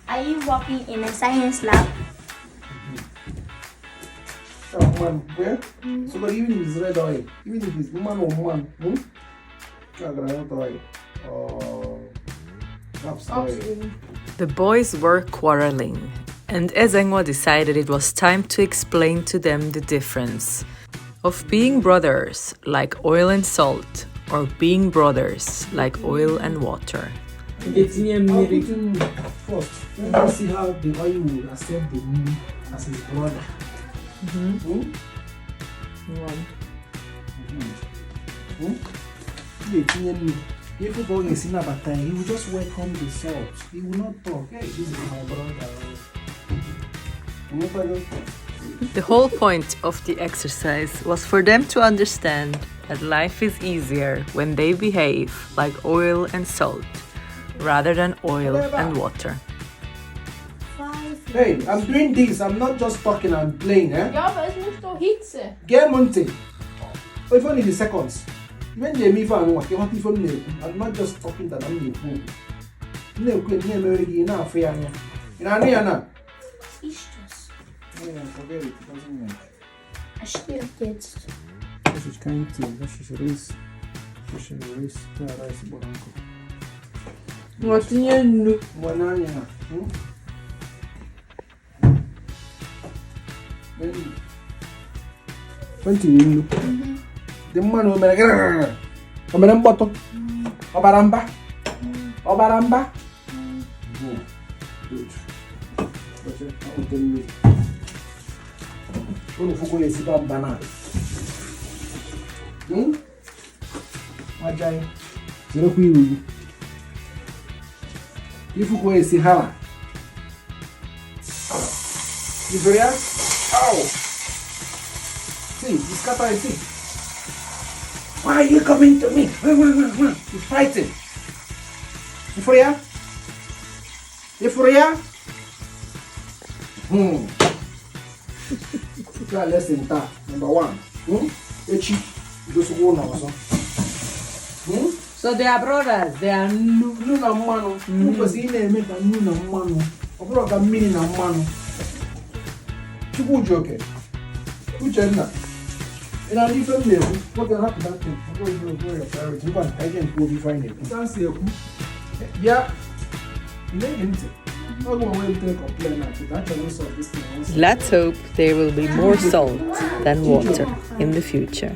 Are you working in a science lab? Oh man, where? So but even if it's red oil, even if it's mmanu, granite oil or rapeseed oil. The boys were quarreling, and Ezenwa decided it was time to explain to them the difference of being brothers like oil and salt, or being brothers like oil and water. It's mmiri. First, let us see how the oil will accept the mmiri as his brother. If you go in Sinabata, he will just welcome the salt. He will not talk. Hey, this is my brother. The whole point of the exercise was for them to understand that life is easier when they behave like oil and salt rather than oil and water. Hey, I'm doing this. I'm not just talking, I'm playing, eh? Ja, aber es muss doch Hitze. Get Monte. If only the seconds. When they meet for what you want to I'm not just talking that I'm new. No, quit me, American, enough for you. In Ariana. Ist das? Yeah, forget it. Doesn't matter. Es stirbt jetzt. Das ist kein Team. Das ist Reis. Das ist Reis. Da Reis Blanco. Was denn nu? Banana. Continue. The man will make a bottle. Obaramba. Obaramba. Good. Quando for conhecido a banana. Wajai. Zero kuiu. If you go and see her. You go here? Ow! See, you scatter it, see. Why are you coming to me? You're fighting. You for here? You for here? Try lesson that. Number one. Echi. You go to go now, so. So they are brothers, they are nu. Nu na mmanu. Because he na-eme ka nu na mmanu. Ọ bụrụ ka mmiri na mmanu. Chukwu joke. Uchenna. Ị na-adị ife m na-ekwu. Nwoke hapụ that thing. Ọ bụrụ ife okwu ya priority. Ngwa ka ije nkwu obi fine ekwu. Ka nsị ekwu. Bịa. Na-ege ntị. Ọ bụ onwe m tere complain na chụta. Achọrọ nsọ this thing. Let's hope there will be more salt than water in the future.